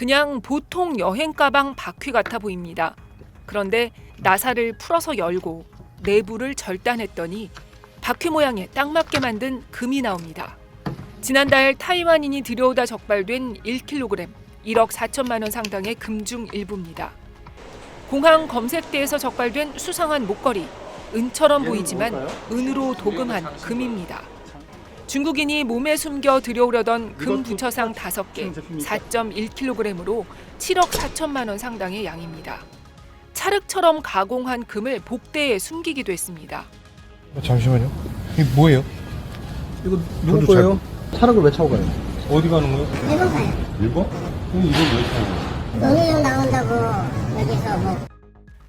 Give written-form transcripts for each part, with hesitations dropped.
그냥 보통 여행 가방 바퀴 같아 보입니다. 그런데 나사를 풀어서 열고 내부를 절단했더니 바퀴 모양에 딱 맞게 만든 금이 나옵니다. 지난달 타이완인이 들여오다 적발된 1kg, 1억 4천만 원 상당의 금 중 일부입니다. 공항 검색대에서 적발된 수상한 목걸이, 은처럼 보이지만 은으로 도금한 금입니다. 중국인이 몸에 숨겨 들여오려던 금 부처상 5개, 4.1kg으로 7억 4천만 원 상당의 양입니다. 찰흙처럼 가공한 금을 복대에 숨기기도 했습니다. 잠시만요. 이게 뭐예요? 이거 누구 거예요? 찰흙을 왜 차고 가요? 어디 가는 거예요? 일본 가요. 일본? 그럼 이걸 왜 타고 가요? 노는용 나온다고 여기서 뭐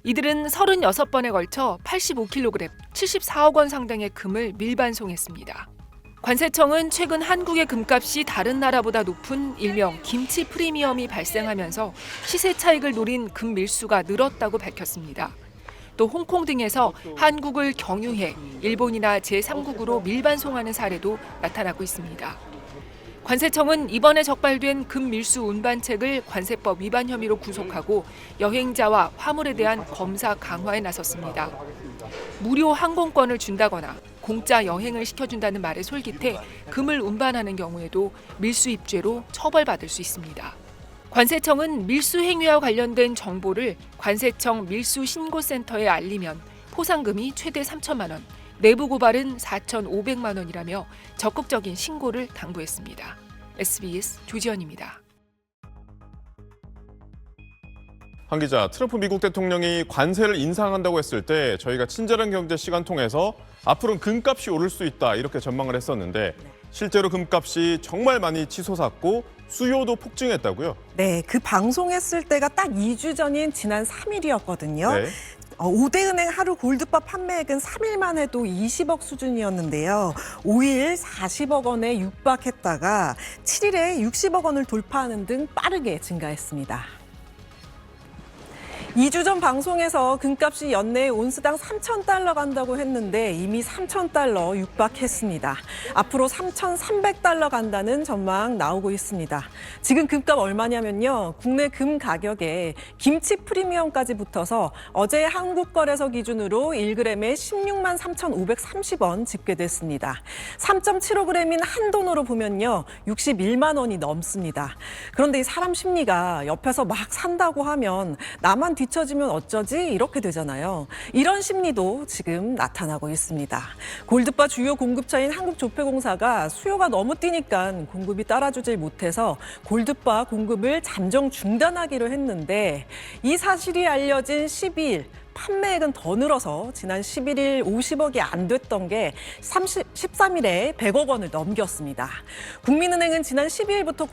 이들은 36번에 걸쳐 85kg, 74억 원 상당의 금을 밀반송했습니다. 관세청은 최근 한국의 금값이 다른 나라보다 높은 일명 김치 프리미엄이 발생하면서 시세 차익을 노린 금 밀수가 늘었다고 밝혔습니다. 또 홍콩 등에서 한국을 경유해 일본이나 제3국으로 밀반송하는 사례도 나타나고 있습니다. 관세청은 이번에 적발된 금 밀수 운반책을 관세법 위반 혐의로 구속하고 여행자와 화물에 대한 검사 강화에 나섰습니다. 무료 항공권을 준다거나 공짜 여행을 시켜준다는 말에 솔깃해 금을 운반하는 경우에도 밀수입죄로 처벌받을 수 있습니다. 관세청은 밀수 행위와 관련된 정보를 관세청 밀수신고센터에 알리면 포상금이 최대 3천만 원, 내부 고발은 4,500만 원이라며 적극적인 신고를 당부했습니다. SBS 조지연입니다. 한 기자, 트럼프 미국 대통령이 관세를 인상한다고 했을 때 저희가 친절한 경제 시간 통해서 앞으로는 금값이 오를 수 있다 이렇게 전망을 했었는데 실제로 금값이 정말 많이 치솟았고 수요도 폭증했다고요? 네, 그 방송했을 때가 딱 2주 전인 지난 3일이었거든요. 네. 5대 은행 하루 골드바 판매액은 3일만 해도 20억 수준이었는데요. 5일 40억 원에 육박했다가 7일에 60억 원을 돌파하는 등 빠르게 증가했습니다. 2주 전 방송에서 금값이 연내에 온스당 3,000달러 간다고 했는데 이미 3,000달러 육박했습니다. 앞으로 3,300달러 간다는 전망 나오고 있습니다. 지금 금값 얼마냐면요. 국내 금 가격에 김치 프리미엄까지 붙어서 어제 한국거래소 기준으로 1g에 16만 3,530원 집계됐습니다. 3.75g인 한돈으로 보면요. 61만 원이 넘습니다. 그런데 이 사람 심리가 옆에서 막 산다고 하면 나만 뒤처지면 어쩌지? 이렇게 되잖아요. 이런 심리도 지금 나타나고 있습니다. 골드바 주요 공급처인 한국조폐공사가 수요가 너무 뛰니까 공급이 따라주질 못해서 골드바 공급을 잠정 중단하기로 했는데 이 사실이 알려진 12일 판매액은 더 늘어서 지난 11일 50억이 안 됐던 게 13일에 100억 원을 넘겼습니다. 국민은행은 지난 12일부터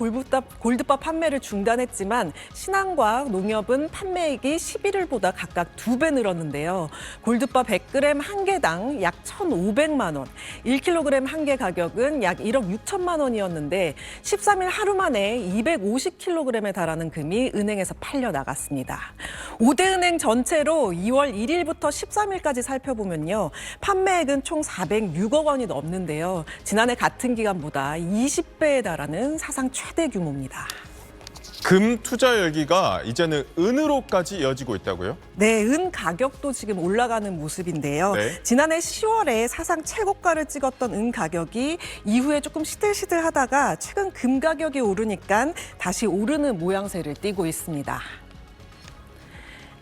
골드바 판매를 중단했지만 신한과학, 농협은 판매액이 11일보다 각각 2배 늘었는데요. 골드바 100g 한 개당 약 1,500만 원, 1kg 한 개 가격은 약 1억 6천만 원이었는데 13일 하루 만에 250kg에 달하는 금이 은행에서 팔려 나갔습니다. 5대 은행 전체로 2월 1일부터 13일까지 살펴보면요. 판매액은 총 406억 원이 넘는데요. 지난해 같은 기간보다 20배에 달하는 사상 최대 규모입니다. 금 투자 열기가 이제는 은으로까지 이어지고 있다고요? 네, 은 가격도 지금 올라가는 모습인데요. 네. 지난해 10월에 사상 최고가를 찍었던 은 가격이 이후에 조금 시들시들하다가 최근 금 가격이 오르니까 다시 오르는 모양새를 띠고 있습니다.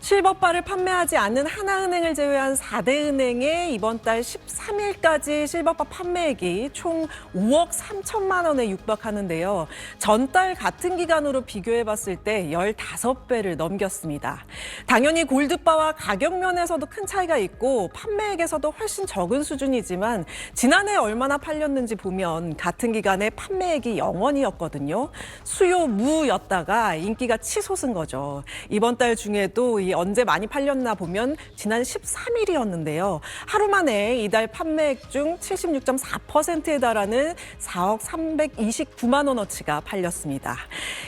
실버바를 판매하지 않는 하나은행을 제외한 4대 은행의 이번 달 13일까지 실버바 판매액이 총 5억 3천만 원에 육박하는데요. 전달 같은 기간으로 비교해봤을 때 15배를 넘겼습니다. 당연히 골드바와 가격 면에서도 큰 차이가 있고 판매액에서도 훨씬 적은 수준이지만 지난해 얼마나 팔렸는지 보면 같은 기간에 판매액이 0원이었거든요. 수요 무였다가 인기가 치솟은 거죠. 이번 달 중에도 이 언제 많이 팔렸나 보면 지난 13일이었는데요. 하루 만에 이달 판매액 중 76.4%에 달하는 4억 329만 원어치가 팔렸습니다.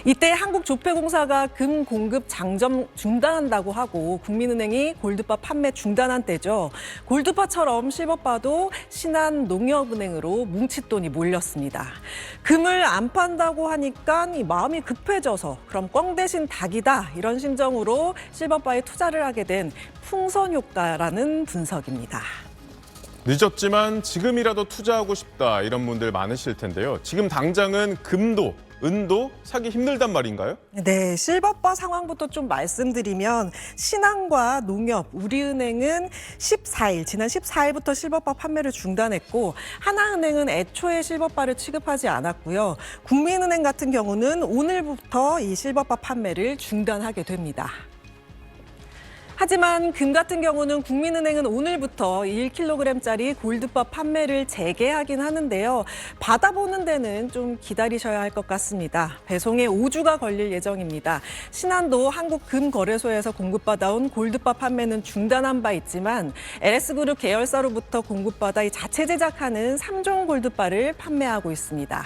이때 한국조폐공사가 금 공급 장점 중단한다고 하고 국민은행이 골드바 판매 중단한 때죠. 골드바처럼 실버바도 신한농협은행으로 뭉칫돈이 몰렸습니다. 금을 안 판다고 하니까 이 마음이 급해져서 그럼 꽝 대신 닭이다 이런 심정으로 실버바에 투자를 하게 된 풍선 효과라는 분석입니다. 늦었지만 지금이라도 투자하고 싶다 이런 분들 많으실 텐데요. 지금 당장은 금도 은도 사기 힘들단 말인가요? 네, 실버바 상황부터 좀 말씀드리면 신한과 농협, 우리은행은 지난 14일부터 실버바 판매를 중단했고 하나은행은 애초에 실버바를 취급하지 않았고요. 국민은행 같은 경우는 오늘부터 이 실버바 판매를 중단하게 됩니다. 하지만 금 같은 경우는 국민은행은 오늘부터 1kg짜리 골드바 판매를 재개하긴 하는데요. 받아보는 데는 좀 기다리셔야 할 것 같습니다. 배송에 5주가 걸릴 예정입니다. 신한도 한국금거래소에서 공급받아온 골드바 판매는 중단한 바 있지만 LS그룹 계열사로부터 공급받아 자체 제작하는 3종 골드바를 판매하고 있습니다.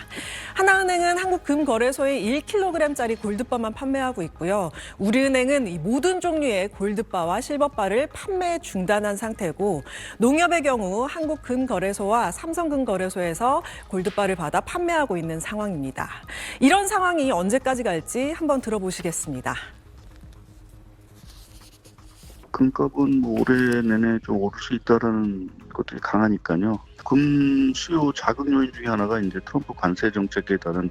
하나은행은 한국금거래소에 1kg짜리 골드바만 판매하고 있고요. 우리은행은 이 모든 종류의 골드바 와 실버바를 판매 중단한 상태고 농협의 경우 한국금거래소와 삼성금거래소에서 골드바를 받아 판매하고 있는 상황입니다. 이런 상황이 언제까지 갈지 한번 들어보시겠습니다. 금값은 뭐 올해 내내 좀 오를 수 있다라는 것들이 강하니까요. 금 수요 자극 요인 중에 하나가 이제 트럼프 관세 정책에 따른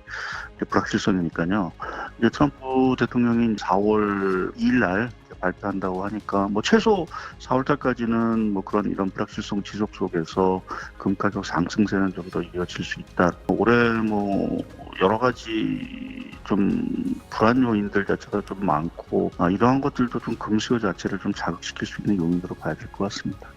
불확실성이니까요. 이제 트럼프 대통령이 4월 2일 날 발표한다고 하니까 뭐 최소 4월 달까지는 뭐 이런 불확실성 지속 속에서 금 가격 상승세는 좀 더 이어질 수 있다. 올해 뭐 여러 가지 좀 불안 요인들 자체가 좀 많고 이러한 것들도 좀 금 수요 자체를 좀 자극시킬 수 있는 요인으로 봐야 될 것 같습니다.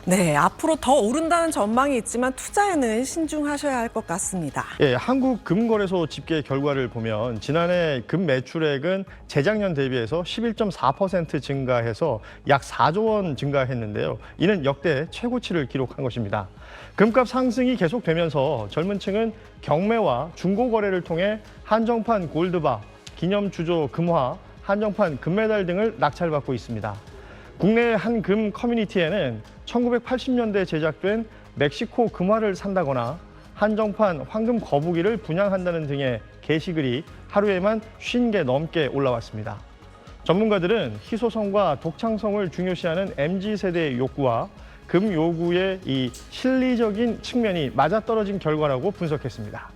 네, 앞으로 더 오른다는 전망이 있지만 투자에는 신중하셔야 할 것 같습니다. 예, 한국금거래소 집계 결과를 보면 지난해 금 매출액은 재작년 대비해서 11.4% 증가해서 약 4조 원 증가했는데요. 이는 역대 최고치를 기록한 것입니다. 금값 상승이 계속되면서 젊은 층은 경매와 중고거래를 통해 한정판 골드바, 기념주조 금화, 한정판 금메달 등을 낙찰받고 있습니다. 국내 한 금 커뮤니티에는 1980년대 제작된 멕시코 금화를 산다거나 한정판 황금 거북이를 분양한다는 등의 게시글이 하루에만 50개 넘게 올라왔습니다. 전문가들은 희소성과 독창성을 중요시하는 MZ세대의 욕구와 금 요구의 이 실리적인 측면이 맞아떨어진 결과라고 분석했습니다.